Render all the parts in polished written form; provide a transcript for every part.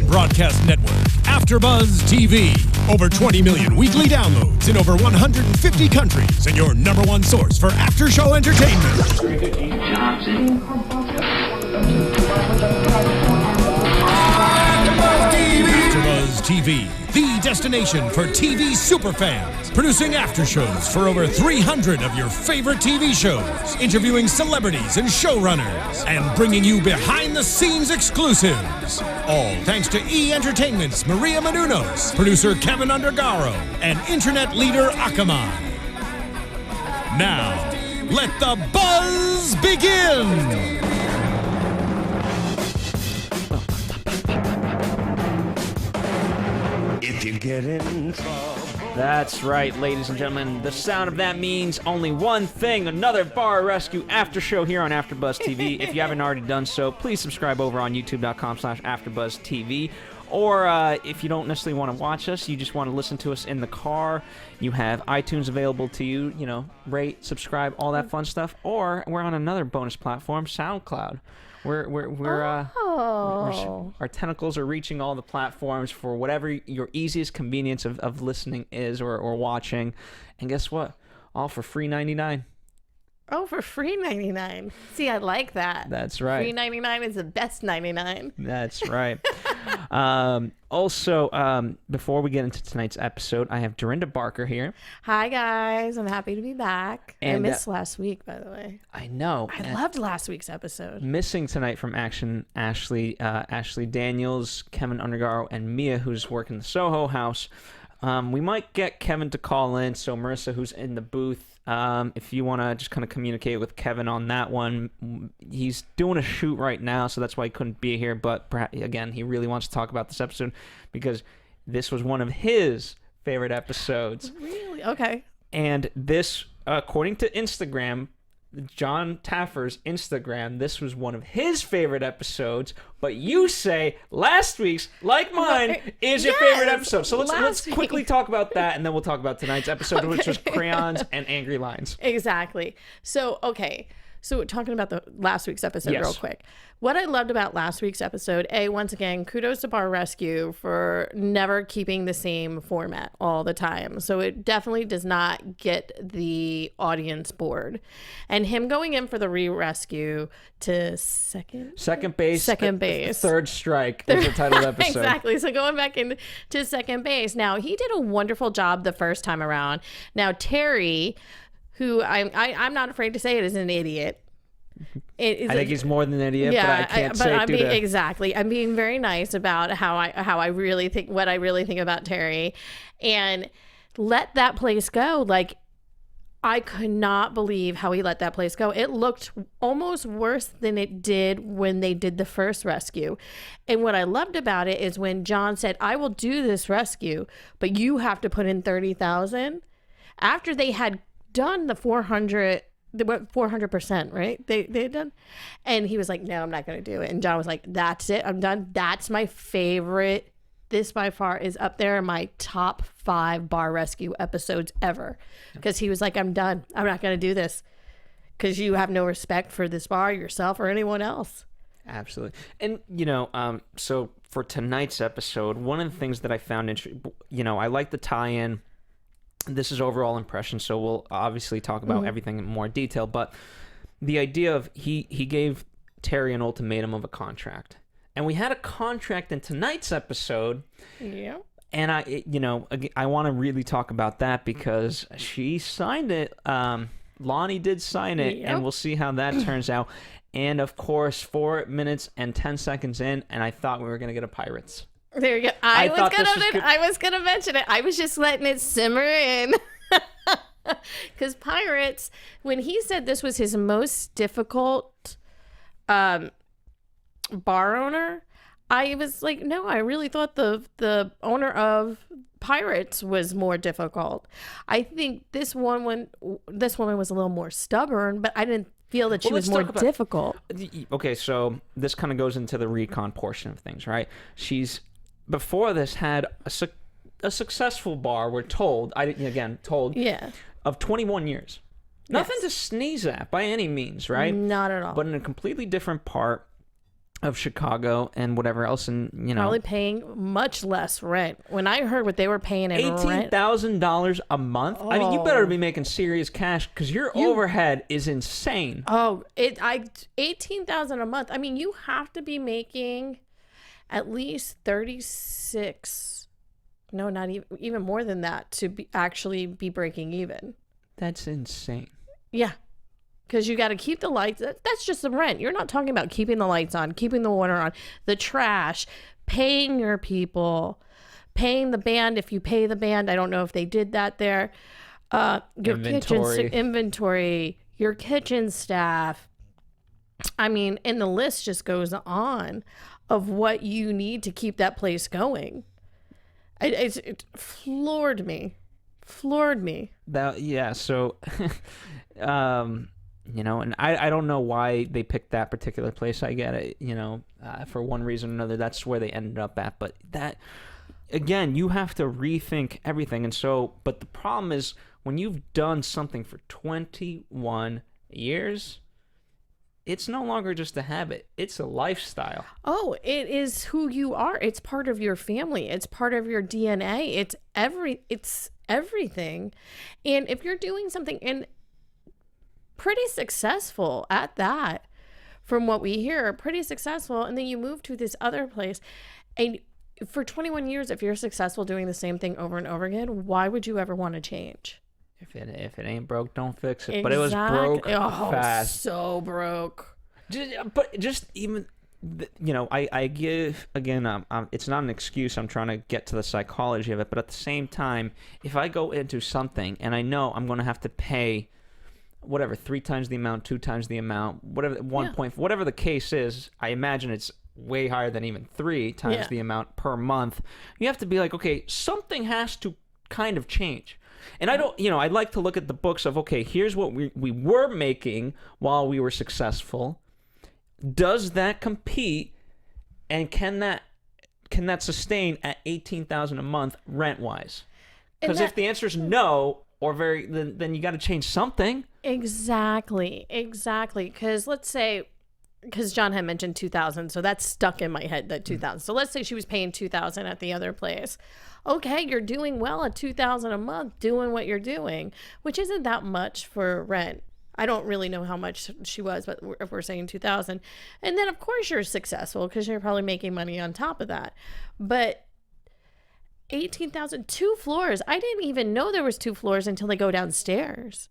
broadcast network, AfterBuzz TV. Over 20 million weekly downloads in over 150 countries, and your number one source for after-show entertainment. AfterBuzz TV, the destination for TV superfans, producing aftershows for over 300 of your favorite TV shows, interviewing celebrities and showrunners, and bringing you behind-the-scenes exclusives. All thanks to E! Entertainment's Maria Menounos, producer Kevin Undergaro, and internet leader Akamai. Now, let the buzz begin! If you get in trouble. That's right, ladies and gentlemen. The sound of that means only one thing: another bar rescue after show here on AfterBuzz TV. If you haven't already done so, please subscribe over on youtube.com/AfterBuzzTV. Or if you don't necessarily want to watch us, you just want to listen to us in the car, you have iTunes available to you, you know, rate, subscribe, all that fun stuff. Or we're on another bonus platform, SoundCloud. Our tentacles are reaching all the platforms for whatever your easiest convenience of listening is or watching. And guess what? All for free 99. Oh, for free 99. See, I like that. That's right. Free 99 is the best 99. That's right. Also, before we get into tonight's episode, I have Dorinda Barker here. Hi, guys. I'm happy to be back. And, I missed last week, by the way. I know. I loved last week's episode. Missing tonight from action, Ashley Daniels, Kevin Undergaro, and Mia, who's working the Soho House. We might get Kevin to call in, so Marissa, who's in the booth, if you want to just kind of communicate with Kevin on that one. He's doing a shoot right now, so that's why he couldn't be here. But again, he really wants to talk about this episode because this was one of his favorite episodes. Really? Okay. And this, according to Instagram, John Taffer's Instagram, this was one of his favorite episodes, but you say last week's, like mine, is your favorite episode. So let's quickly talk about that, and then we'll talk about tonight's episode, which was crayons and angry lines. Exactly. So, okay. So talking about the last week's episode real quick. What I loved about last week's episode, once again, kudos to Bar Rescue for never keeping the same format all the time. So it definitely does not get the audience bored. And him going in for the re-rescue to second base. Third strike was the title of the episode. Exactly. So going back into second base. Now, he did a wonderful job the first time around. Now, Terry, who I'm not afraid to say it, is an idiot. I think he's more than an idiot, but I can't say it. Exactly. I'm being very nice about how I really think, what I really think about Terry, and let that place go. Like, I could not believe how he let that place go. It looked almost worse than it did when they did the first rescue. And what I loved about it is when John said, "I will do this rescue, but you have to put in 30,000." After they had done the 400, they went 400%, right? They had done, and he was like, "No, I'm not going to do it." And John was like, "That's it, I'm done. That's my favorite. This by far is up there in my top 5 bar rescue episodes ever," because he was like, "I'm done. I'm not going to do this because you have no respect for this bar, yourself, or anyone else." Absolutely. And so for tonight's episode, one of the things that I found interesting, I like the tie-in. This is overall impression, so we'll obviously talk about everything in more detail, but the idea of he gave Terry an ultimatum of a contract, and we had a contract in tonight's episode. Yeah. And I want to really talk about that because she signed it. Lonnie did sign it, and we'll see how that turns out. And of course, 4 minutes and 10 seconds in, and I thought we were going to get a Pirates. There you go. I was gonna mention it. I was just letting it simmer in. Because Pirates, when he said this was his most difficult bar owner, I was like, no, I really thought the owner of Pirates was more difficult. I think this woman was a little more stubborn, but I didn't feel that she was more difficult. Okay, so this kind of goes into the recon portion of things, right? She's before this had a successful bar, we're told, of 21 years. Nothing to sneeze at by any means, right? Not at all. But in a completely different part. of Chicago and whatever else, and Probably paying much less rent. When I heard what they were paying in rent, $18,000 a month. I mean, you better be making serious cash because your overhead is insane. $18,000 a month. I mean, you have to be making at least 36. No, not even more than that to actually be breaking even. That's insane. Yeah. Because you got to keep the lights. That's just the rent. You're not talking about keeping the lights on, keeping the water on, the trash, paying your people, paying the band if you pay the band. I don't know if they did that there. Your inventory, your kitchen staff. I mean, and the list just goes on of what you need to keep that place going. It floored me. So, and I don't know why they picked that particular place. I get it, for one reason or another, that's where they ended up at. But that, again, you have to rethink everything. And so, but the problem is when you've done something for 21 years, it's no longer just a habit. It's a lifestyle. Oh, it is who you are. It's part of your family. It's part of your DNA. It's everything. And if you're doing something and pretty successful at that, from what we hear, pretty successful, and then you move to this other place, and for 21 years, if you're successful doing the same thing over and over again, why would you ever want to change? If it ain't broke, don't fix it. Exactly. But it was broke fast. So broke. I give, again, it's not an excuse. I'm trying to get to the psychology of it. But at the same time, if I go into something and I know I'm going to have to pay whatever, 3 times the amount, 2 times the amount, whatever, whatever the case is, I imagine it's way higher than even 3 times the amount per month. You have to be like, okay, something has to kind of change. And I don't, I'd like to look at the books of, okay, here's what we were making while we were successful. Does that compete, and can that sustain at $18,000 a month rent wise? Because if the answer is no, or then you got to change something. Exactly. Because let's say, because John had mentioned 2,000, so that's stuck in my head, that 2,000. So let's say she was paying 2,000 at the other place. Okay, you're doing well at 2,000 a month, doing what you're doing, which isn't that much for rent. I don't really know how much she was, but if we're saying 2,000, and then of course you're successful because you're probably making money on top of that. But 18,000, 2 floors. I didn't even know there was 2 floors until they go downstairs.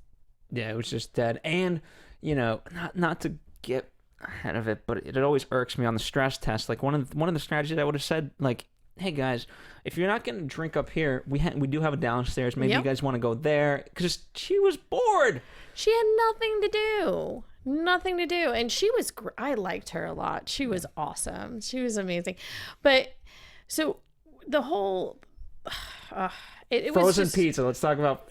Yeah, it was just dead. And not to get ahead of it, but it always irks me on the stress test. Like one of the strategies I would have said, like, hey guys, if you're not going to drink up here, we do have a downstairs. Maybe you guys want to go there, because she was bored. She had nothing to do, and she was. I liked her a lot. She was awesome. She was amazing. But so the whole it frozen was just, pizza. Let's talk about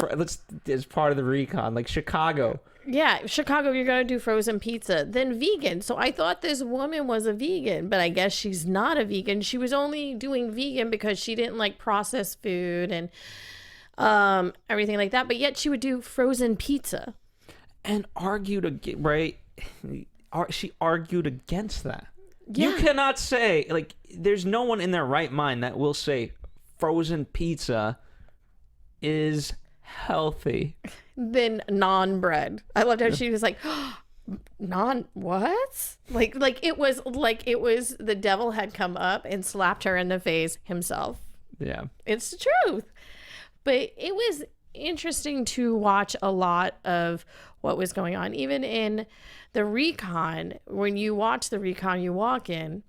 as part of the recon, like Chicago. Yeah, Chicago, you're going to do frozen pizza. Then vegan. So I thought this woman was a vegan, but I guess she's not a vegan. She was only doing vegan because she didn't like processed food and everything like that. But yet she would do frozen pizza. And she argued against that. Yeah. You cannot say, like, there's no one in their right mind that will say frozen pizza is healthy. Then non-bread. I loved how she was like, what? Like it was the devil had come up and slapped her in the face himself. Yeah. It's the truth. But it was interesting to watch a lot of what was going on. Even in the recon, when you watch the recon, you walk in,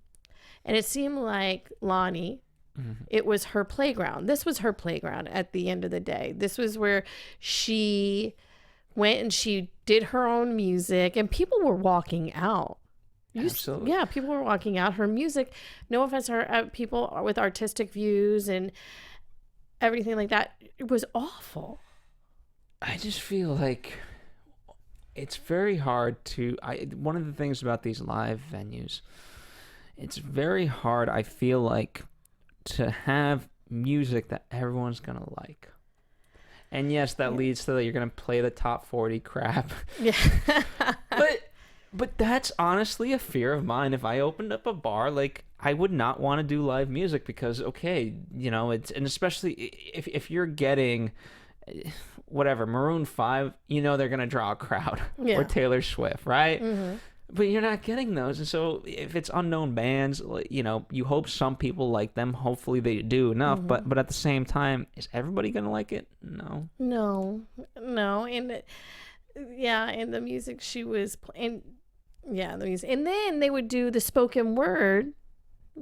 and it seemed like Lonnie, it was her playground. This was her playground at the end of the day. This was where she went and she did her own music, and people were walking out. Absolutely. Yeah, people were walking out. Her music, no offense to her, people with artistic views and everything like that, it was awful. I just feel like it's very hard to... one of the things about these live venues, it's very hard, I feel like, to have music that everyone's gonna like. And yes, that leads to that you're gonna play the top 40 crap. Yeah. But But that's honestly a fear of mine. If I opened up a bar, like, I would not want to do live music because, okay, you know, it's, and especially if you're getting whatever, Maroon 5, you know they're going to draw a crowd, or Taylor Swift, right? But you're not getting those. And so if it's unknown bands, you know, you hope some people like them. Hopefully they do enough. But at the same time, is everybody going to like it? No. And and the music she was playing, the music. And then they would do the spoken word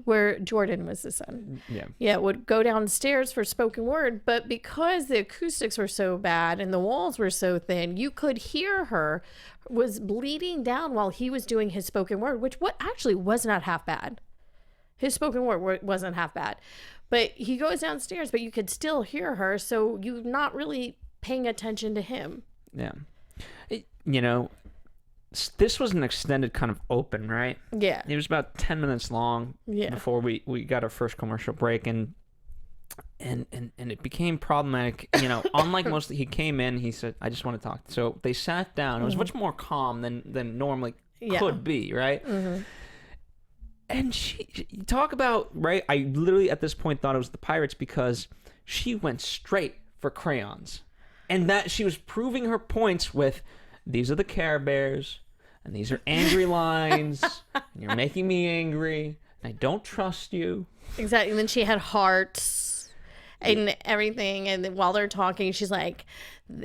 where Jordan was the son. Yeah, would go downstairs for spoken word, but because the acoustics were so bad and the walls were so thin, you could hear her was bleeding down while he was doing his spoken word, which actually was not half bad. His spoken word wasn't half bad, but he goes downstairs, but you could still hear her, so you're not really paying attention to him. Yeah. You know, this was an extended kind of open, right? Yeah. It was about 10 minutes long before we got our first commercial break, and it became problematic. You know, unlike most, he came in, he said, I just want to talk. So they sat down. It was much more calm than normally could be, right? And she talk about, right? I literally at this point thought it was the Pirates because she went straight for crayons. And that she was proving her points with, these are the Care Bears, and these are angry lines, and you're making me angry, and I don't trust you. Exactly. And then she had hearts and everything, and then while they're talking, she's like,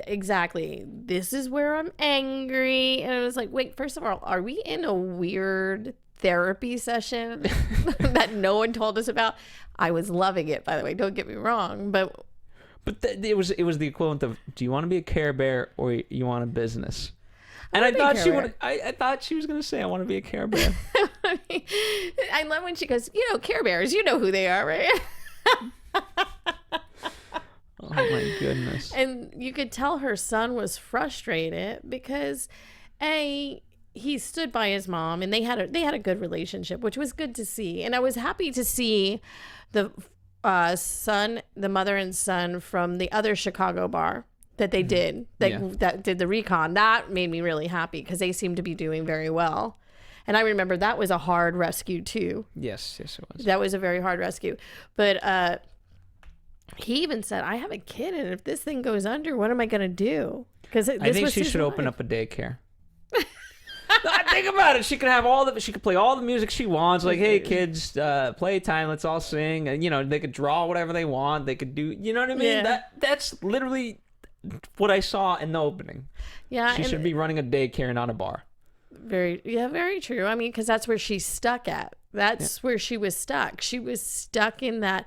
exactly, this is where I'm angry. And I was like, wait, first of all, are we in a weird therapy session that no one told us about? I was loving it, by the way, don't get me wrong, but it was the equivalent of, do you want to be a Care Bear or you want a business? And I thought she would. I thought she was going to say, I want to be a Care Bear. I love when she goes, you know, Care Bears, you know who they are, right? Oh my goodness. And you could tell her son was frustrated because he stood by his mom, and they had a good relationship, which was good to see. And I was happy to see the the mother and son from the other Chicago bar that they did, that did the recon. That made me really happy because they seemed to be doing very well. And I remember that was a hard rescue too. Yes, it was. That was a very hard rescue. But he even said, I have a kid, and if this thing goes under, what am I going to do? Because I think she should open up a daycare. Think about it. She could have she could play all the music she wants. Like, hey kids, playtime, let's all sing. And, you know, they could draw whatever they want. They could do, you know what I mean? Yeah. That's literally what I saw in the opening. Yeah. She should be running a daycare, not a bar. Very true. I mean, because that's where she's stuck at. That's where she was stuck. She was stuck in that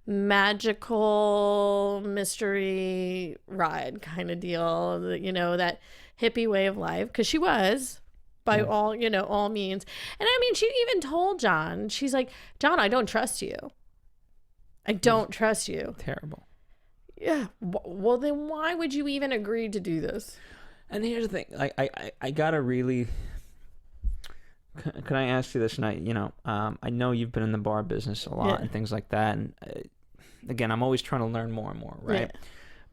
magical mystery ride kind of deal, you know, that hippie way of life. Because she was, by all means. And I mean, she even told John, she's like, John, I don't trust you. I don't trust you. Terrible. Yeah. Well, then why would you even agree to do this? And here's the thing. I gotta really... Can I ask you this night? You know, I know you've been in the bar business a lot and things like that. And again, I'm always trying to learn more and more, right? Yeah.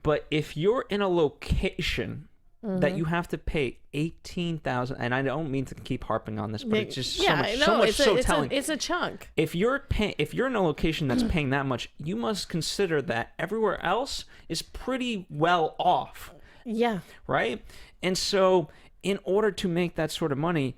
But if you're in a location that you have to pay $18,000, and I don't mean to keep harping on this, but it's just so telling. It's a chunk. If you're in a location that's paying that much, you must consider that everywhere else is pretty well off. Yeah. Right? And so in order to make that sort of money,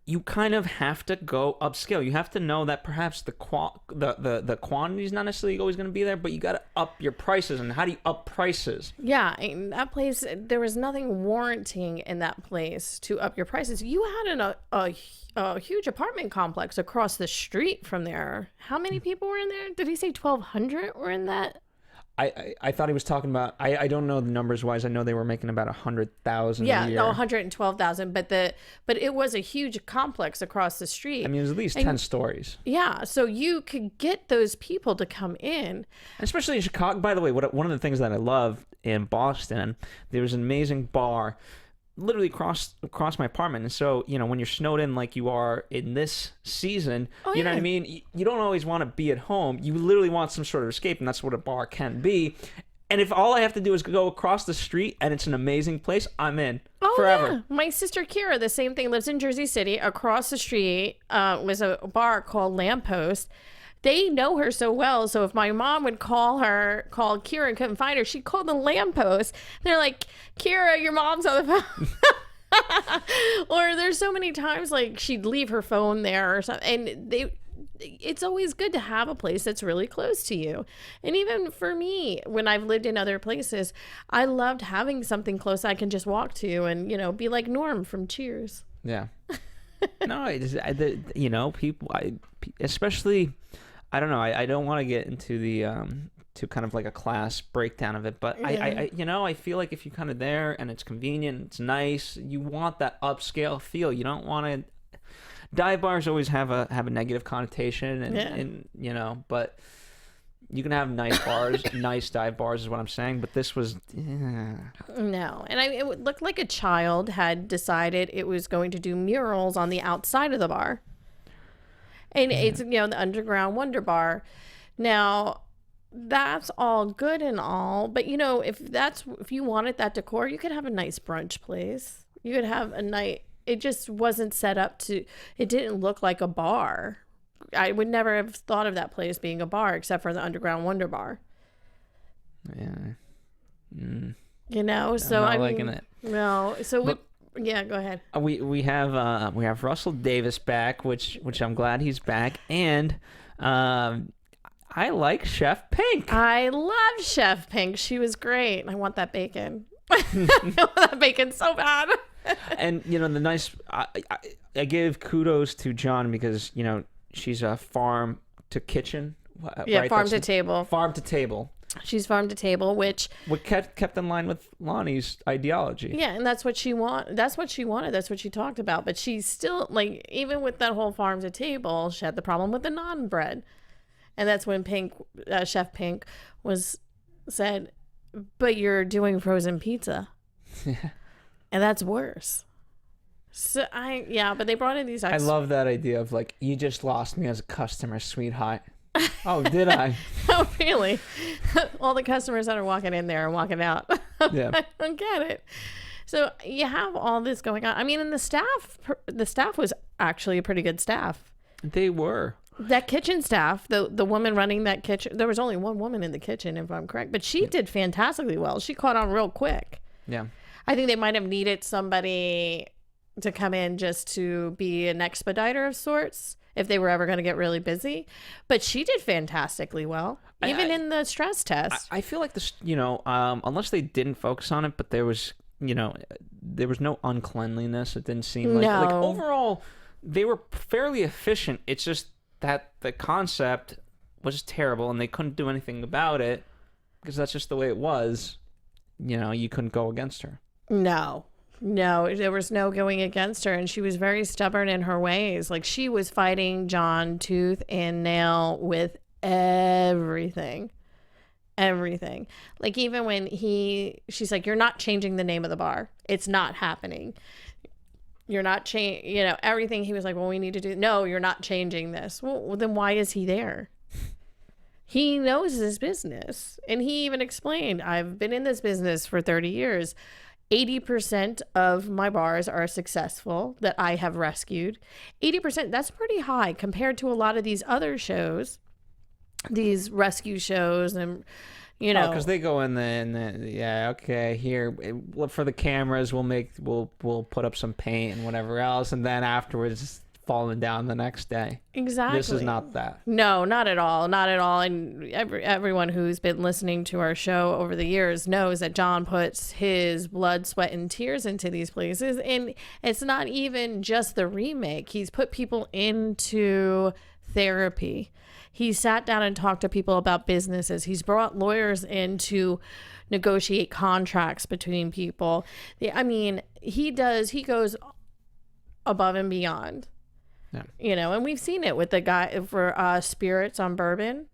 you kind of have to go upscale. You have to know that perhaps the quantity is not necessarily always going to be there, but you got to up your prices. And how do you up prices? Yeah, in that place, there was nothing warranting in that place to up your prices. You had a huge apartment complex across the street from there. How many people were in there? Did he say 1,200 were in that? I thought he was talking about, I don't know the numbers wise. I know they were making about 100,000 a year. Yeah, no, 112,000. But it was a huge complex across the street. I mean, it was at least 10 stories. Yeah, so you could get those people to come in. And especially in Chicago. By the way, one of the things that I love in Boston, there was an amazing bar literally across my apartment. And so, you know, when you're snowed in like you are in this season, you know what I mean? You don't always want to be at home. You literally want some sort of escape, and that's what a bar can be. And if all I have to do is go across the street and it's an amazing place, I'm in Oh, forever. yeah. My sister Kira, the same thing, lives in Jersey City. Across the street was a bar called Lamppost. They know her so well. So if my mom would call Kira and couldn't find her, she'd call the Lamppost. They're like, Kira, your mom's on the phone. Or there's so many times like she'd leave her phone there or something. And it's always good to have a place that's really close to you. And even for me, when I've lived in other places, I loved having something close I can just walk to and, be like Norm from Cheers. Yeah. No, people, especially, I don't know, I don't want to get into the, to kind of like a class breakdown of it, but Yeah. I feel like if you're kind of there and it's convenient, it's nice, you want that upscale feel. You don't want to. Dive bars always have a negative connotation, and but you can have nice bars, nice dive bars is what I'm saying. But this was No, and it looked like a child had decided it was going to do murals on the outside of the bar, and it's the Underground Wonder Bar. Now, that's all good and all, but if you wanted that decor, you could have a nice brunch place. You could have a night. It just wasn't set up to. It didn't look like a bar. I would never have thought of that place being a bar except for the Underground Wonder Bar. yeah. So I'm not liking it. No, so yeah, go ahead. We have Russell Davis back, which I'm glad he's back, and I like Chef Pink. I love Chef Pink. She was great. I want that bacon. I want that bacon so bad. And the nice, I give kudos to John because she's a farm to kitchen. Yeah, right? farm to table. Farm to table. She's farm to table, which What kept in line with Lonnie's ideology. yeah, and that's what she wanted. That's what she talked about. But she's still like, even with that whole farm to table, she had the problem with the naan bread, and that's when Chef Pink said, "But you're doing frozen pizza." And that's worse. So but they brought in these. I love that idea of like, you just lost me as a customer, sweetheart. Oh, did I? Oh, really? All the customers that are walking in there and walking out. Yeah. I don't get it. So you have all this going on. I mean, and the staff was actually a pretty good staff. They were. That kitchen staff, the woman running that kitchen, there was only one woman in the kitchen, if I'm correct, but she did fantastically well. She caught on real quick. Yeah. I think they might have needed somebody to come in just to be an expediter of sorts if they were ever going to get really busy. But she did fantastically well, even in the stress test. I feel like this, unless they didn't focus on it, but there was no uncleanliness. It didn't seem like, No. like overall, they were fairly efficient. It's just that the concept was terrible and they couldn't do anything about it because that's just the way it was. You couldn't go against her. No, there was no going against her, and she was very stubborn in her ways. Like, she was fighting John tooth and nail with everything. Like, even when she's like, "You're not changing the name of the bar. It's not happening. You're not everything." He was like, "Well, we need to do." "No, you're not changing this." Well, then why is he there? He knows his business. And he even explained, "I've been in this business for 30 years. 80% of my bars are successful that I have rescued." 80%, that's pretty high compared to a lot of these other shows, these rescue shows, and because they go in there and okay, here for the cameras we'll put up some paint and whatever else, and then afterwards it's falling down the next day. Exactly. This is not that. No, not at all. And everyone who's been listening to our show over the years knows that John puts his blood, sweat, and tears into these places. And it's not even just the remake. He's put people into therapy. He sat down and talked to people about businesses. He's brought lawyers in to negotiate contracts between people. He goes above and beyond. Yeah. And we've seen it with the guy for Spirits on Bourbon.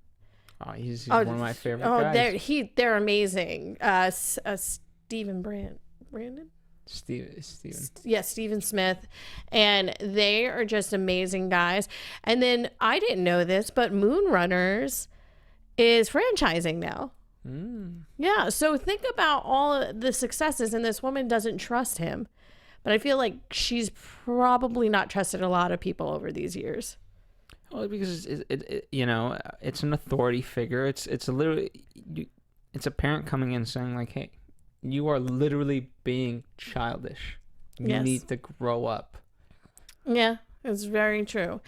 Oh, he's one of my favorite guys. They're amazing. Stephen Brandon? Steven. Stephen Smith. And they are just amazing guys. And then, I didn't know this, but Moonrunners is franchising now. Yeah, so think about all the successes, and this woman doesn't trust him. But I feel like she's probably not trusted a lot of people over these years. Well, because it's an authority figure. It's a parent coming in saying like, "Hey, you are literally being childish. You need to grow up." Yeah, it's very true.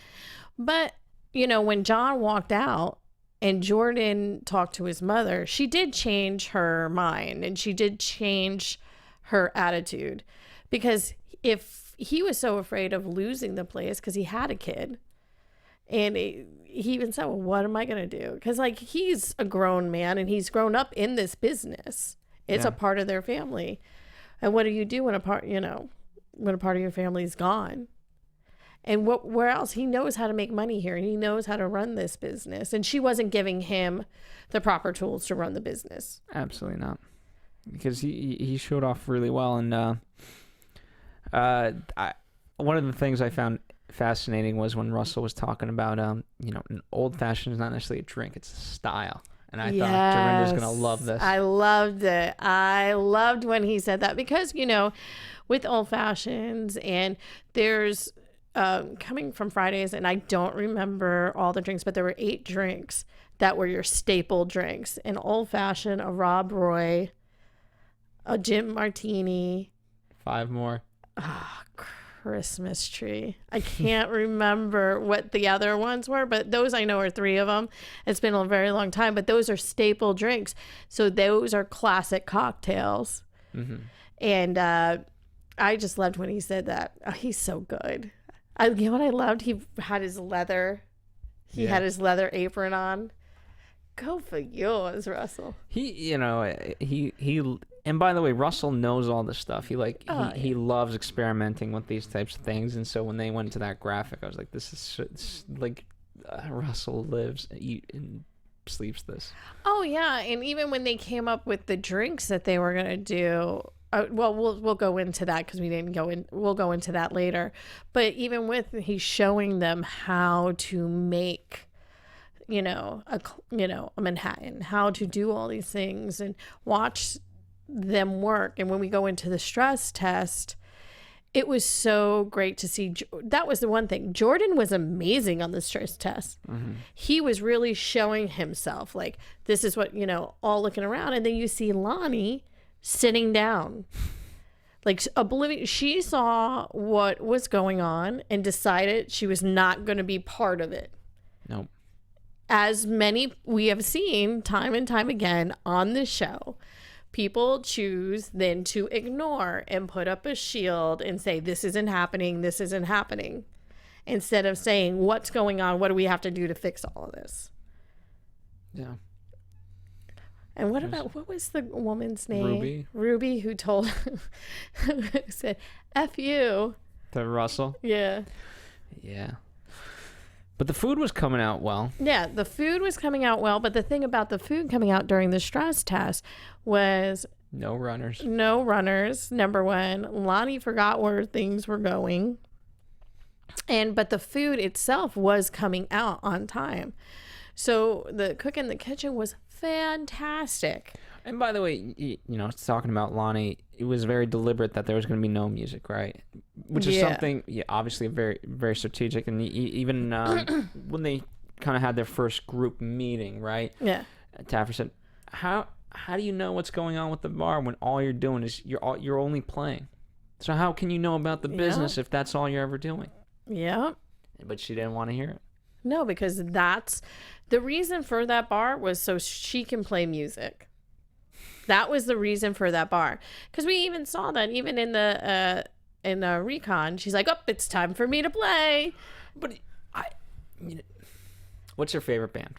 But when John walked out and Jordan talked to his mother, she did change her mind and she did change her attitude, because if he was so afraid of losing the place because he had a kid, and he even said, well, what am I going to do? Because he's a grown man and he's grown up in this business. It's a part of their family. And what do you do when a part of your family is gone? And where else? He knows how to make money here, and he knows how to run this business. And she wasn't giving him the proper tools to run the business. Absolutely not, because he showed off really well. And one of the things I found fascinating was when Russell was talking about an old fashioned is not necessarily a drink; it's a style. And I thought Dorinda's gonna love this. I loved it. I loved when he said that, because with old fashions, and there's coming from Fridays, and I don't remember all the drinks, but there were 8 drinks that were your staple drinks: an old fashioned, a Rob Roy, a gin martini, 5 more. Christmas tree. I can't remember what the other ones were, but those I know are 3 of them. It's been a very long time, but those are staple drinks. So those are classic cocktails. Mm-hmm. And I just loved when he said that. Oh, he's so good. You know what I loved? He had his leather. He had his leather apron on. Go for yours, Russell. He and by the way, Russell knows all this stuff. He loves experimenting with these types of things. And so when they went to that graphic, I was like, this is Russell lives, eats, and sleeps this. Oh yeah, and even when they came up with the drinks that they were gonna do. We'll go into that because we didn't go in. We'll go into that later. But even he's showing them how to make, a Manhattan, how to do all these things, and watch them work. And when we go into the stress test, it was so great to see. That was the one thing. Jordan was amazing on the stress test. Mm-hmm. He was really showing himself like, this is what, all looking around. And then you see Lonnie sitting down, like oblivious. She saw what was going on and decided she was not going to be part of it. Nope. As many we have seen time and time again on this show, people choose then to ignore and put up a shield and say, this isn't happening, instead of saying, what's going on, what do we have to do to fix all of this? Yeah. And what was the woman's name? Ruby, who told, who said, F you. To Russell? Yeah. Yeah. But the food was coming out well. Yeah, the food was coming out well. But the thing about the food coming out during the stress test was... No runners. No runners, number one. Lonnie forgot where things were going. But the food itself was coming out on time. So the cook in the kitchen was fantastic. And by the way, talking about Lonnie, it was very deliberate that there was going to be no music, right? Which is something, obviously very, very strategic. And even when they kind of had their first group meeting, right? Yeah. Taffer said, "How do you know what's going on with the bar when all you're doing is you're only playing? So how can you know about the business if that's all you're ever doing?" Yeah. But she didn't want to hear it. No, because that's the reason for that bar, was so she can play music. That was the reason for that bar. Because we even saw that even in the recon, she's like, "Oh, it's time for me to play." But what's your favorite band?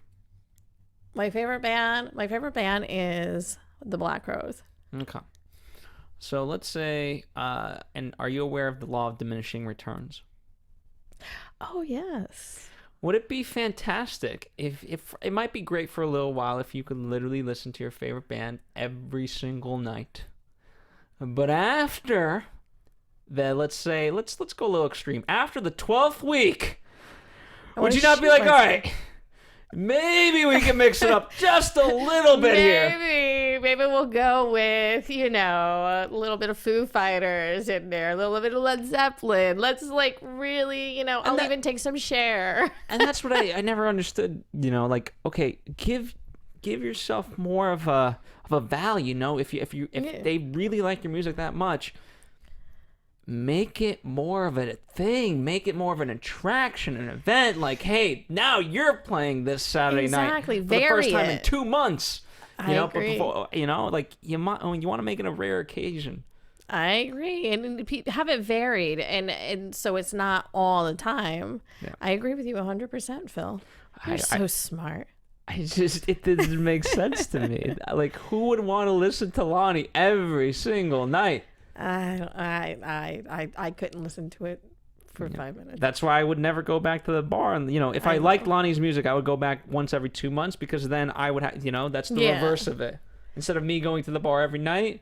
My favorite band is the Black Crowes. Okay. So let's say, and are you aware of the law of diminishing returns? Oh, yes. Would it be fantastic if it might be great for a little while if you could literally listen to your favorite band every single night, but after that, let's go a little extreme. After the 12th week, would you not be like, all right, Maybe we can mix it up just a little bit here. Maybe we'll go with, a little bit of Foo Fighters in there, a little bit of Led Zeppelin. Let's like really, I'll even take some Cher. And that's what I never understood, like, okay, give yourself more of a value, if they really like your music that much, make it more of a thing, make it more of an attraction, an event. Like, hey, now you're playing this Saturday night for the first time in 2 months. I agree. But before, like you want to make it a rare occasion. I agree, and have it varied, and so it's not all the time. Yeah. I agree with you 100%, Phil. You're so smart. It doesn't make sense to me. Like, who would want to listen to Lonnie every single night? I couldn't listen to it for 5 minutes. That's why I would never go back to the bar. And if I liked Lonnie's music, I would go back once every 2 months, because then I would have, that's the reverse of it. Instead of me going to the bar every night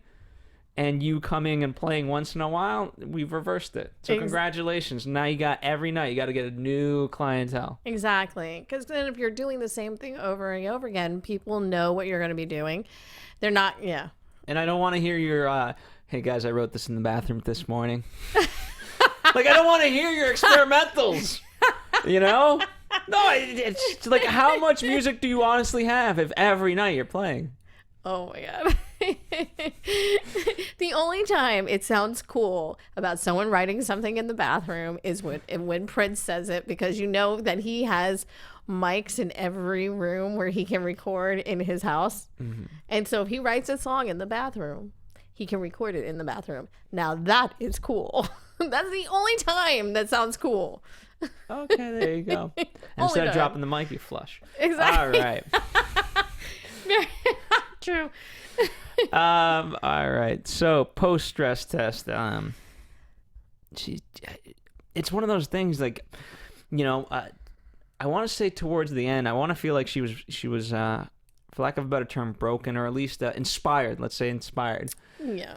and you coming and playing once in a while, we've reversed it. So congratulations. Now you got every night. You got to get a new clientele. Exactly. Because then if you're doing the same thing over and over again, people know what you're going to be doing. They're not, And I don't want to hear your, hey guys, I wrote this in the bathroom this morning. Like, I don't want to hear your experimentals, No, it's like, how much music do you honestly have if every night you're playing? Oh my God. The only time it sounds cool about someone writing something in the bathroom is when Prince says it, because that he has mics in every room where he can record in his house. Mm-hmm. And so if he writes a song in the bathroom, he can record it in the bathroom. Now that is cool. That's the only time that sounds cool. Okay, there you go. Instead of dropping the mic, you flush. Exactly. All right. True. All right. So post-stress test. It's one of those things, like, I want to say towards the end, I want to feel like she was for lack of a better term, broken, or at least inspired. Let's say inspired. Yeah.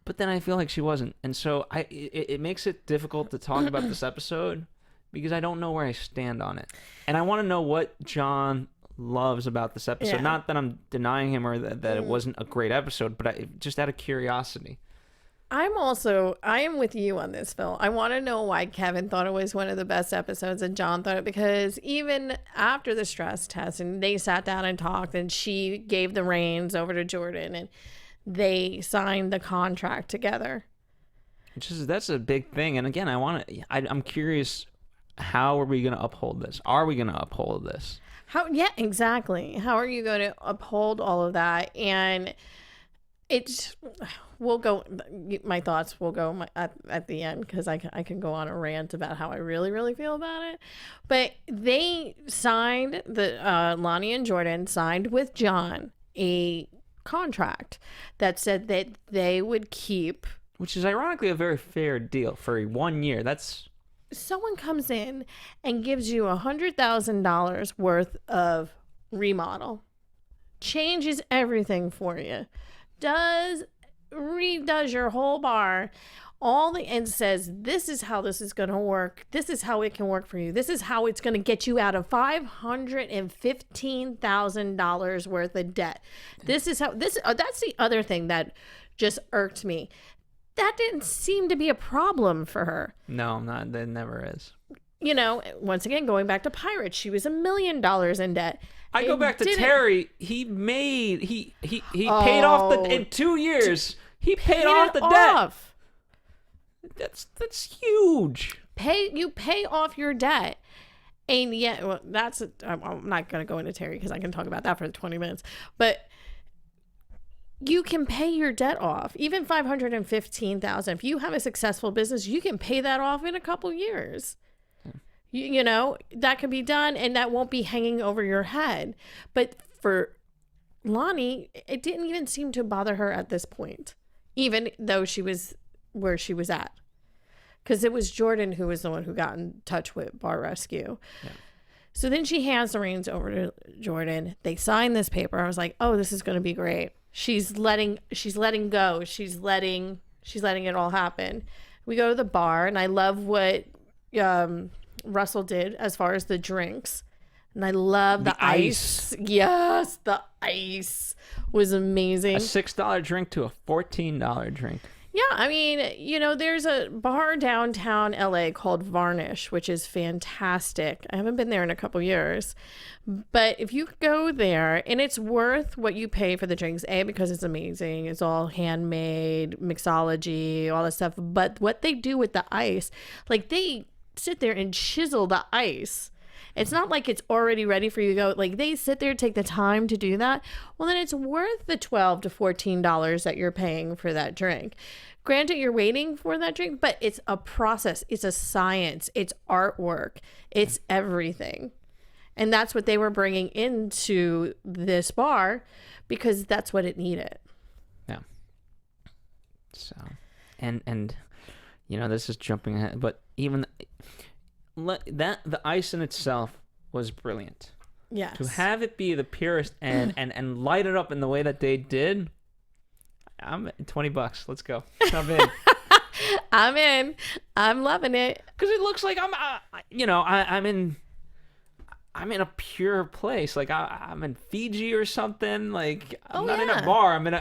But then I feel like she wasn't, and so it makes it difficult to talk about this episode, because I don't know where I stand on it, and I want to know what John loves about this episode. Yeah. Not that I'm denying him or that it wasn't a great episode, but just out of curiosity. I am with you on this, Phil. I want to know why Kevin thought it was one of the best episodes and John thought it, because even after the stress test and they sat down and talked and she gave the reins over to Jordan and they signed the contract together. That's a big thing. And again, I'm curious, how are we going to uphold this? Are we going to uphold this? Yeah, exactly. How are you going to uphold all of that? And my thoughts will go at the end, because I can go on a rant about how I really, really feel about it. But they signed, Lonnie and Jordan signed with John a contract that said that they would keep, which is ironically a very fair deal for 1 year. Someone comes in and gives you $100,000 worth of remodel, changes everything for you, redoes your whole bar, and says, this is how this is going to work. This is how it can work for you. This is how it's going to get you out of $515,000 worth of debt. That's the other thing that just irked me. That didn't seem to be a problem for her. No, not. That never is. Once again, going back to Pirates, she was $1 million in debt. I go back to Terry. He paid off in 2 years. He paid off the debt. That's huge. You pay off your debt, and I'm not gonna go into Terry because I can talk about that for 20 minutes. But you can pay your debt off, even $515,000. If you have a successful business, you can pay that off in a couple years. That can be done, and that won't be hanging over your head. But for Lonnie, it didn't even seem to bother her at this point, even though she was where she was at. Because it was Jordan who was the one who got in touch with Bar Rescue. Yeah. So then she hands the reins over to Jordan. They sign this paper. I was like, oh, this is going to be great. She's letting go. She's letting it all happen. We go to the bar, and I love what Russell did as far as the drinks. And I love the ice. Yes, the ice was amazing. A $6 drink to a $14 drink. Yeah, I mean, you know, there's a bar downtown LA called Varnish, which is fantastic. I haven't been there in a couple years. But if you go there, and it's worth what you pay for the drinks, A, because it's amazing. It's all handmade, mixology, all that stuff. But what they do with the ice, like they sit there and chisel the ice. It's not like it's already ready for you to go. Like they sit there, take the time to do that. Well, then it's worth the $12 to $14 that you're paying for that drink. Granted, you're waiting for that drink, but it's a process. It's a science. It's artwork. It's everything. And that's what they were bringing into this bar because that's what it needed. Yeah. So, and you know, this is jumping ahead, but even that the ice in itself was brilliant. Yes. To have it be the purest and light it up in the way that they did, I'm $20. Let's go. I'm in. I'm in. I'm loving it because it looks like I'm in a pure place. Like I'm in Fiji or something. Like I'm not in a bar. I'm in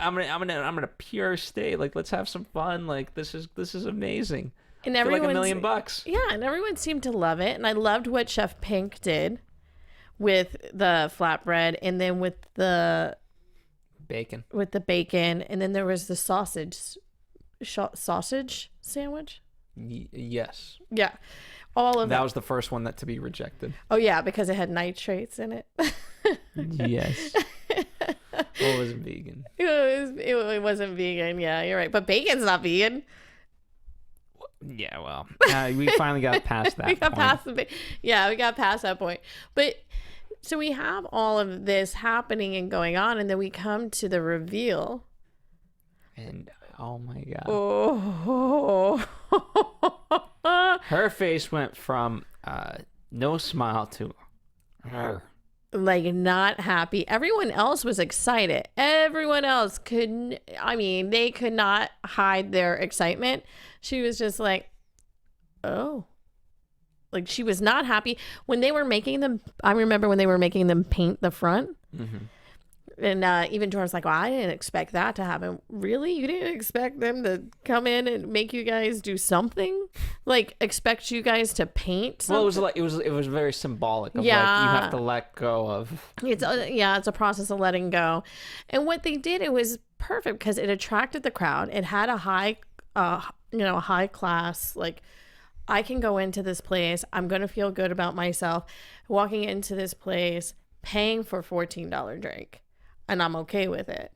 a pure state. Like let's have some fun. Like this is amazing. And for like $1 million. Yeah, and everyone seemed to love it. And I loved what Chef Pink did with the flatbread, and then with the bacon. And then there was the sausage sandwich. Yes. Yeah. All of that was the first one to be rejected. Oh yeah, because it had nitrates in it. Yes. Well, it wasn't vegan. It wasn't vegan. Yeah, you're right. But bacon's not vegan. Yeah, well, we finally got past that. We got past that point. But so we have all of this happening and going on, and then we come to the reveal. And oh my god. Oh. Her face went from no smile to her. Like not happy. Everyone else was excited. Everyone else they could not hide their excitement. She was just like, oh. Like she was not happy. When they were making them, I remember when they were making them paint the front. Mm-hmm. And even Jordan's like, well, I didn't expect that to happen. Really? You didn't expect them to come in and make you guys do something? Like expect you guys to paint something? Well, it was very symbolic of like you have to let go of. It's a process of letting go. And what they did, it was perfect because it attracted the crowd. It had a high class, like I can go into this place. I'm going to feel good about myself walking into this place, paying for $14 drink. And I'm okay with it.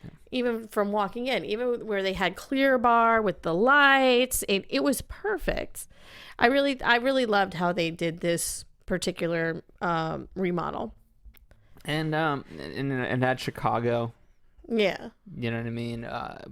Yeah. Even from walking in, even where they had clear bar with the lights, it was perfect. I really loved how they did this particular remodel. And at Chicago. Yeah. You know what I mean?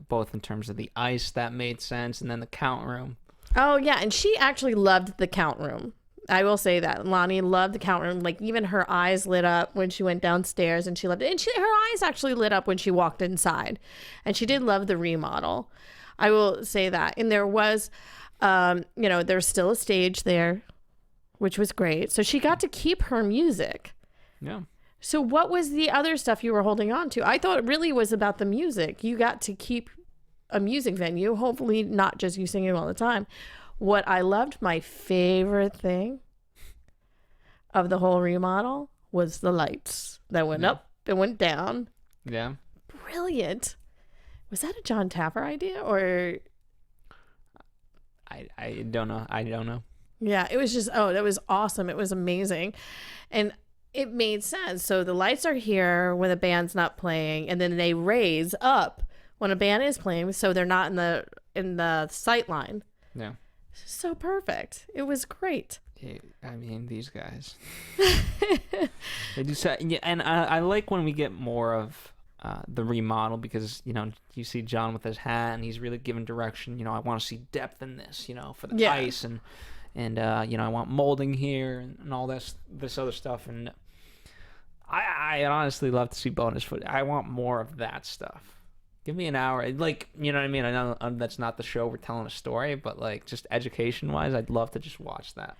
Both in terms of the ice, that made sense, and then the count room. Oh, yeah. And she actually loved the count room. I will say that Lonnie loved the count room. Like even her eyes lit up when she went downstairs, and she loved it. And her eyes actually lit up when she walked inside, and she did love the remodel. I will say that. And there was, there's still a stage there, which was great. So she got to keep her music. Yeah. So what was the other stuff you were holding on to? I thought it really was about the music. You got to keep a music venue, hopefully not just you singing all the time. What I loved, my favorite thing of the whole remodel was the lights that went up and went down. Yeah. Brilliant. Was that a John Taffer idea or? I don't know. I don't know. Yeah, it was just, that was awesome. It was amazing. And it made sense. So the lights are here when the band's not playing, and then they raise up when a band is playing, so they're not in the sight line. Yeah. So perfect. It was great. I mean, these guys. They do so, yeah, and I like when we get more of the remodel because, you see John with his hat and he's really giving direction. I want to see depth in this, for the ice and I want molding here and all this other stuff. And I honestly love to see bonus footage. I want more of that stuff. Give me an hour. Like, you know what I mean? I know that's not the show. We're telling a story, but like just education-wise, I'd love to just watch that.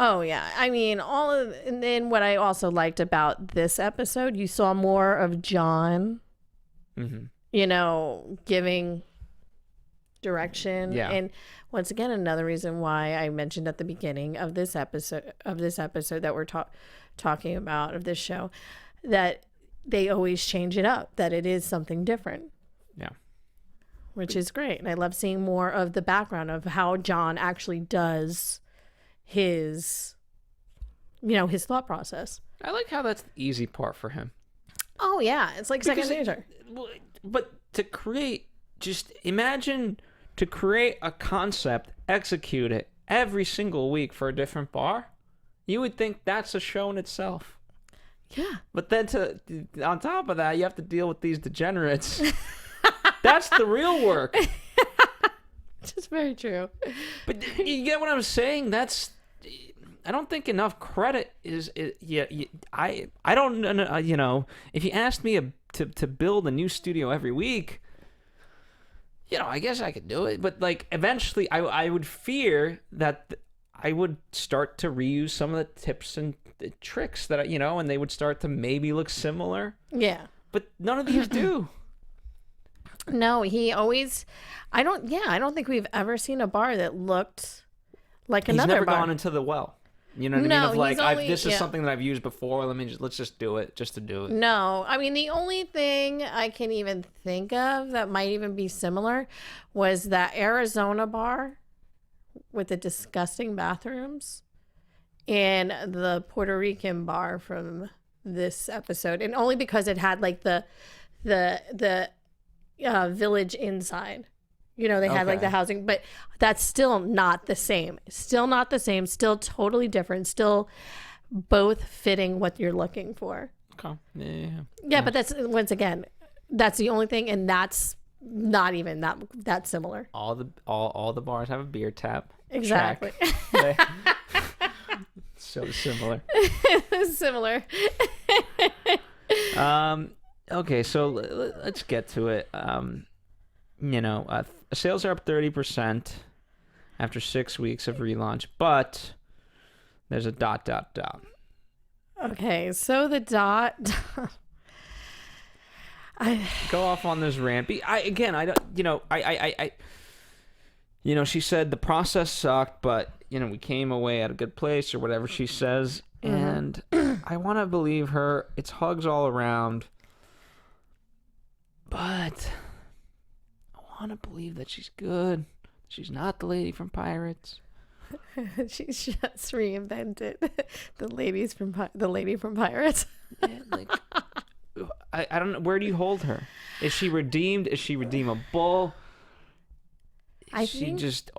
Oh yeah, I mean and then what I also liked about this episode, you saw more of John, giving direction. Yeah. And once again, another reason why I mentioned at the beginning of this episode that we're talking about of this show, that they always change it up, that it is something different. Yeah. Which is great. And I love seeing more of the background of how John actually does his thought process. I like how that's the easy part for him. Oh yeah, it's like second nature. But to create, just imagine to create a concept, execute it every single week for a different bar. You would think that's a show in itself. Yeah. But then on top of that, you have to deal with these degenerates. That's the real work. It's very true. But you get what I'm saying? I don't think enough credit is. I don't know. If you asked me to build a new studio every week, I guess I could do it. But like eventually, I would fear that I would start to reuse some of the tips and the tricks that and they would start to maybe look similar. Yeah. But none of these do. No, he always. I don't think we've ever seen a bar that looked like He's another never bar. gone into the well. You know what I mean? Of like, this is something that I've used before. Let's just do it, just to do it. No, I mean, the only thing I can even think of that might even be similar was that Arizona bar with the disgusting bathrooms and the Puerto Rican bar from this episode. And only because it had like the village inside. They had like the housing, but that's still not the same. Still not the same. Still totally different. Still both fitting what you're looking for. Okay. Yeah. Yeah, but that's, once again, that's the only thing, and that's not even that similar. All the bars have a beer tap. Exactly. So similar. Similar. Okay, so let's get to it. Sales are up 30% after 6 weeks of relaunch, but there's a ... Okay, so the ... Go off on this rant. She said the process sucked, but we came away at a good place or whatever she says, and I want to believe her. It's hugs all around, but I want to believe that she's good. She's not the lady from Pirates. She's just reinvented the lady from Pirates. Yeah, like I don't know. Where do you hold her? Is she redeemed? Is she redeemable? I think just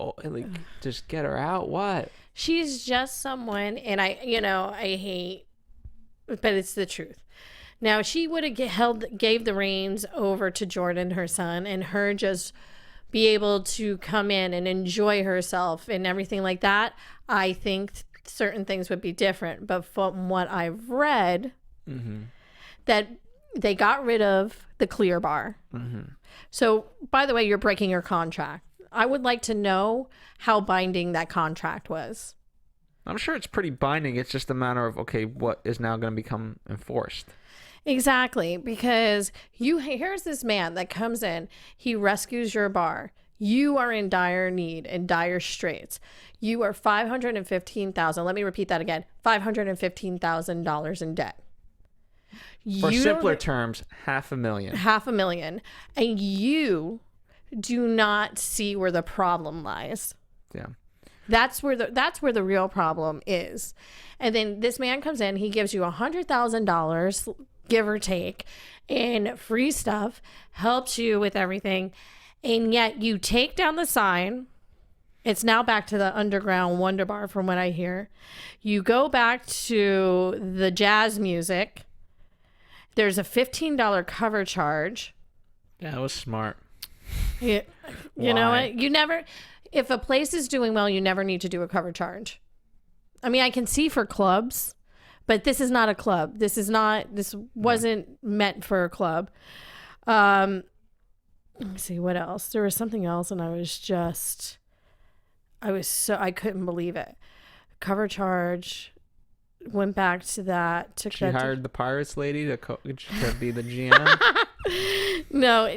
get her out. What? She's just someone, and I hate, but it's the truth. Now, she would have gave the reins over to Jordan, her son, and her just be able to come in and enjoy herself and everything like that. I think certain things would be different. But from what I've read, that they got rid of the clear bar. So, by the way, you're breaking your contract. I would like to know how binding that contract was. I'm sure it's pretty binding. It's just a matter of, okay, what is now going to become enforced? Exactly, because here's this man that comes in, he rescues your bar. You are in dire need and dire straits. You are $515,000. Let me repeat that again. $515,000 in debt. For simpler terms, $500,000. $500,000, and you do not see where the problem lies. Yeah. That's where the real problem is. And then this man comes in, he gives you $100,000, give or take, and free stuff, helps you with everything, and yet you take down the sign. It's now back to the underground Wonder Bar from what I hear. You go back to the jazz music. There's a $15 cover charge. Yeah, that was smart. You know what? If a place is doing well, you never need to do a cover charge. I mean, I can see for clubs, but this is not a club. This wasn't meant for a club. Let me see what else. There was something else, and I couldn't believe it. cover charge, went back to that. Took She that hired the Pirates lady to be the GM. No,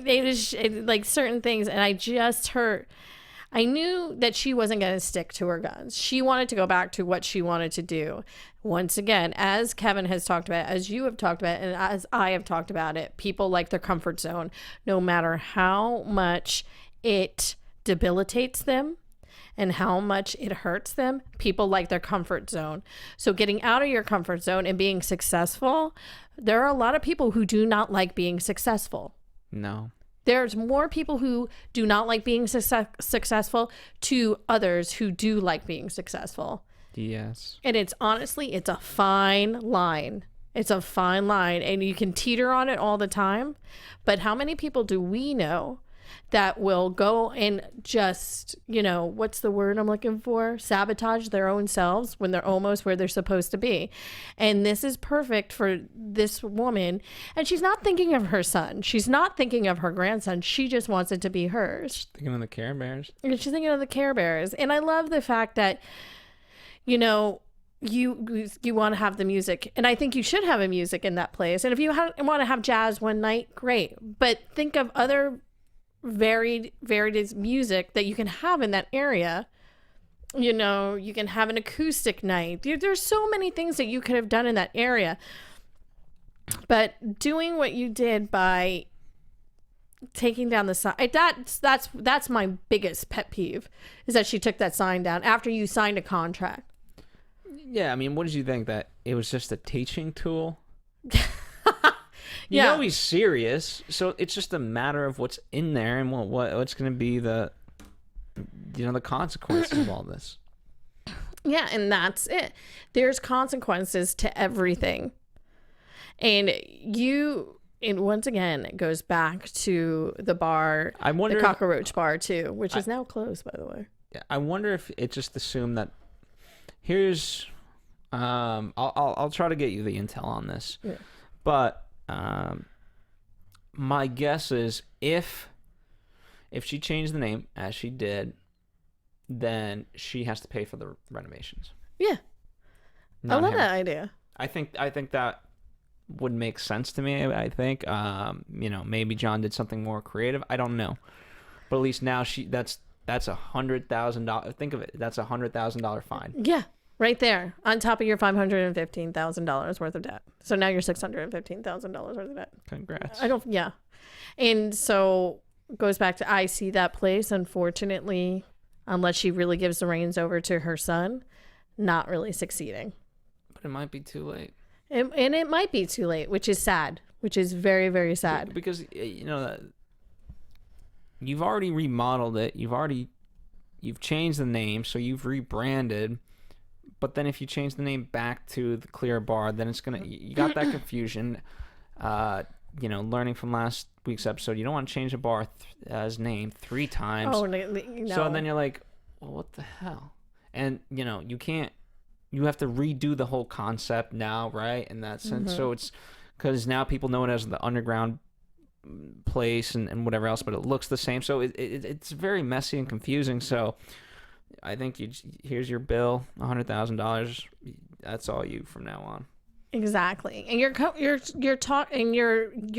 like certain things, and I knew that she wasn't going to stick to her guns. She wanted to go back to what she wanted to do. Once again, as Kevin has talked about, as you have talked about, and as I have talked about it, people like their comfort zone, no matter how much it debilitates them and how much it hurts them. People like their comfort zone. So getting out of your comfort zone and being successful, there are a lot of people who do not like being successful. No. There's more people who do not like being successful to others who do like being successful. Yes. And it's honestly, it's a fine line. It's a fine line, and you can teeter on it all the time. But how many people do we know that will go and just, what's the word I'm looking for? Sabotage their own selves when they're almost where they're supposed to be. And this is perfect for this woman. And she's not thinking of her son. She's not thinking of her grandson. She just wants it to be hers. She's thinking of the Care Bears. And she's thinking of the Care Bears. And I love the fact that, you want to have the music, and I think you should have a music in that place. And if you want to have jazz one night, great. But think of other varied music that you can have in that area. You can have an acoustic night. There's so many things that you could have done in that area. But doing what you did by taking down the sign, that's my biggest pet peeve, is that she took that sign down after you signed a contract. Yeah, I mean, what did you think? That it was just a teaching tool? You Yeah. know he's serious, so it's just a matter of what's in there and what's going to be the consequences of all this. Yeah, and that's it. There's consequences to everything. And once again, it goes back to the bar, the Cockroach Bar too, which is now closed, by the way. I wonder if it just assumed that here's I'll try to get you the intel on this. Yeah. But my guess is if she changed the name as she did, then she has to pay for the renovations. Yeah. Not I love him. that idea. I think that would make sense to me. I think maybe John did something more creative. I don't know. But at least now that's $100,000. Think of it. That's $100,000 fine. Yeah. Right there, on top of your $515,000 worth of debt. So now you're $615,000 worth of debt. Congrats. Yeah. And so it goes back to, I see that place, unfortunately, unless she really gives the reins over to her son, not really succeeding. But it might be too late. And it might be too late, which is sad, which is very, very sad. Because, you've already remodeled it. You've changed the name, so you've rebranded. But then if you change the name back to the Clear Bar, then you got that confusion. Learning from last week's episode, you don't want to change a bar's name 3 times. Oh, no. So then you're like, well, what the hell? And, you have to redo the whole concept now, right? In that sense. Mm-hmm. So it's because now people know it as the underground place and whatever else, but it looks the same. So it's very messy and confusing. So I think here's your bill, $100,000. That's all you from now on. Exactly. And you're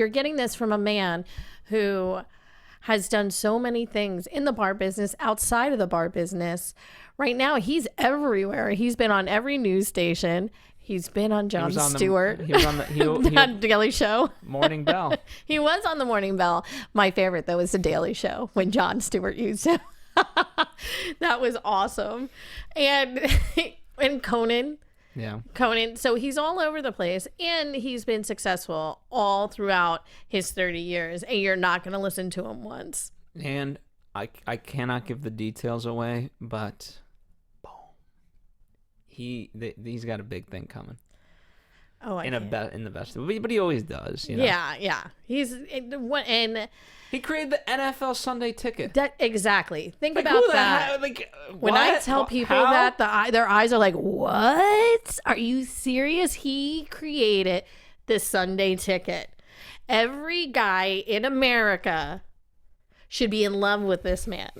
getting this from a man who has done so many things in the bar business, outside of the bar business. Right now, he's everywhere. He's been on every news station. He's been on Jon Stewart. He was on the Daily Show. Morning Bell. He was on the Morning Bell. My favorite, though, was the Daily Show when Jon Stewart used him. That was awesome. And Conan. Yeah. Conan. So he's all over the place, and he's been successful all throughout his 30 years, and you're not going to listen to him once. And I cannot give the details away, but boom, he's got a big thing coming. Oh, in the best, but he always does. Yeah. And he created the NFL Sunday Ticket. Exactly. Think about that. When I tell people how? that, their eyes are like, "What? Are you serious?" He created the Sunday Ticket. Every guy in America should be in love with this man.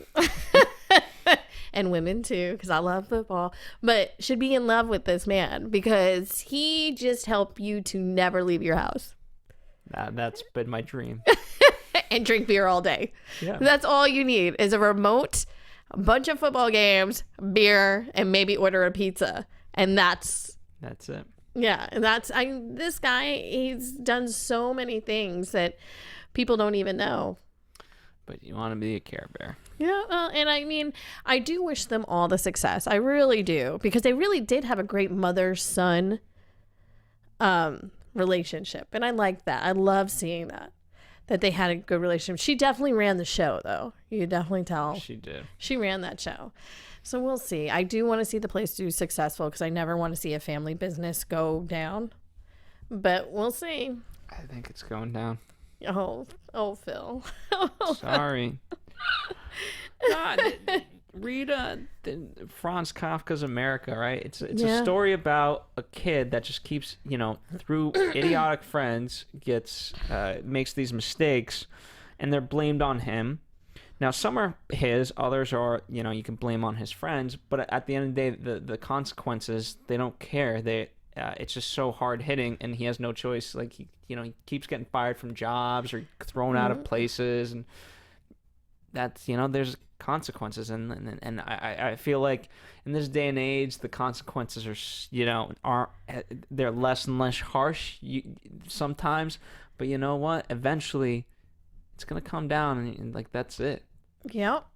and women too, because I love football, but should be in love with this man because he just helped you to never leave your house. That's been my dream. And drink beer all day. Yeah. That's all you need is a remote, a bunch of football games, beer, and maybe order a pizza. And that's it. Yeah, and this guy, he's done so many things that people don't even know. But you want to be a Care Bear. Yeah, well, and I mean, I do wish them all the success. I really do, because they really did have a great mother-son relationship, and I like that. I love seeing that they had a good relationship. She definitely ran the show, though. You could definitely tell. She did. She ran that show. So we'll see. I do want to see the place do successful because I never want to see a family business go down. But we'll see. I think it's going down. Oh, Phil. Sorry. Read Franz Kafka's America, right? It's a story about a kid that just keeps, through idiotic friends, makes these mistakes, and they're blamed on him. Now, some are his, others are, you can blame on his friends, but at the end of the day, the consequences, they don't care. It's just so hard hitting, and he has no choice. Like, he keeps getting fired from jobs or thrown out of places, and that's, there's consequences, and I feel like in this day and age, the consequences are, they're less and less harsh sometimes, but you know what? Eventually, it's gonna come down, and like that's it. Yep.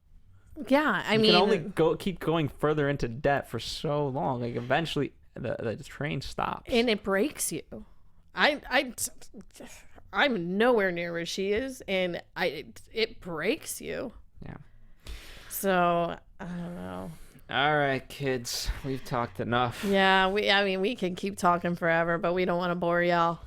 Yeah, I mean, you can only keep going further into debt for so long. Like eventually, the train stops, and it breaks you. I'm nowhere near where she is, and it breaks you. Yeah. So I don't know. All right, kids, we've talked enough. Yeah, we can keep talking forever, but we don't want to bore y'all.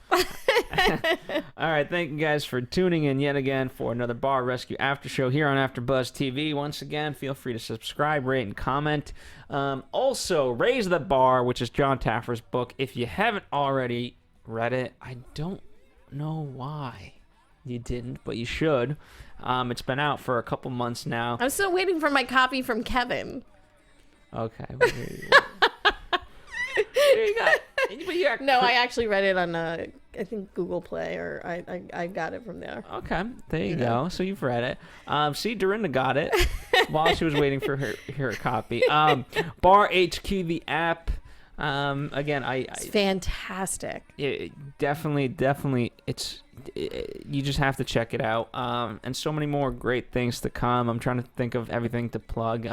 All right, thank you guys for tuning in yet again for another Bar Rescue After Show here on AfterBuzz TV. Once again, feel free to subscribe, rate, and comment. Also, Raise the Bar, which is John Taffer's book. If you haven't already read it, I don't know why you didn't, but you should. It's been out for a couple months now. I'm still waiting for my copy from Kevin. Okay. Well, there you go. No, I actually read it on I think Google Play, or I got it from there. Okay, there you go. So you've read it. See, Dorinda got it while she was waiting for her copy. Bar HQ, the app. Again, it's fantastic. Definitely, you just have to check it out. And so many more great things to come. I'm trying to think of everything to plug.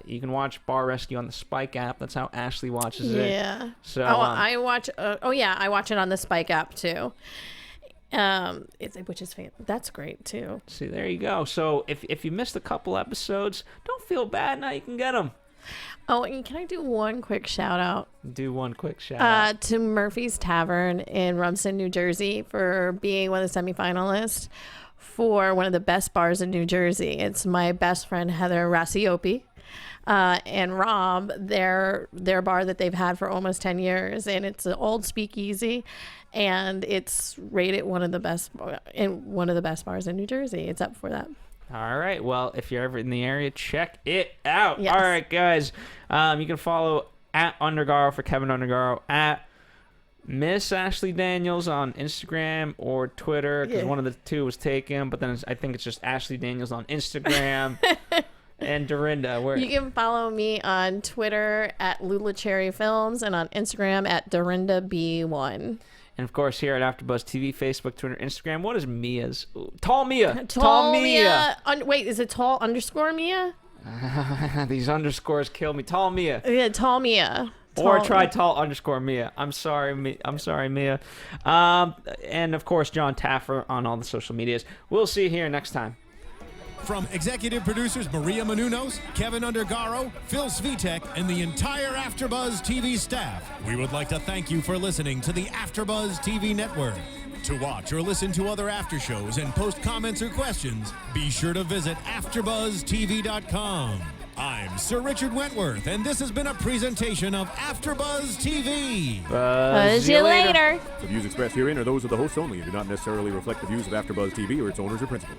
You can watch Bar Rescue on the Spike app. That's how Ashley watches it. Yeah. So I watch. I watch it on the Spike app too. Which is that's great too. See, there you go. So if you missed a couple episodes, don't feel bad. Now you can get them. Oh, and can I do one quick shout out? Do one quick shout out to Murphy's Tavern in Rumson, New Jersey, for being one of the semifinalists for one of the best bars in New Jersey. It's my best friend Heather Rasiopi and Rob, their bar that they've had for almost 10 years, and it's an old speakeasy, and it's rated one of the best bars in New Jersey. It's up for that. All right. Well, if you're ever in the area, check it out. Yes. All right, guys. You can follow at Undergaro for Kevin Undergaro, at Miss Ashley Daniels on Instagram or Twitter, because one of the two was taken, but then I think it's just Ashley Daniels on Instagram. And Dorinda, where you can follow me on Twitter at Lula Cherry Films and on Instagram at Dorinda B1. And of course, here at AfterBuzz TV, Facebook, Twitter, Instagram. What is Mia's? Tall Mia. Tall Mia. Wait, is it tall _Mia? These underscores kill me. Tall Mia. Yeah, Tall Mia. Or try tall _Mia. I'm sorry, Mia. And of course, John Taffer on all the social medias. We'll see you here next time. From executive producers Maria Menounos, Kevin Undergaro, Phil Svitek, and the entire AfterBuzz TV staff, we would like to thank you for listening to the AfterBuzz TV network. To watch or listen to other after shows and post comments or questions, be sure to visit AfterBuzzTV.com. I'm Sir Richard Wentworth, and this has been a presentation of AfterBuzz TV. Buzz you later. The views expressed herein are those of the hosts only and do not necessarily reflect the views of AfterBuzz TV or its owners or principals.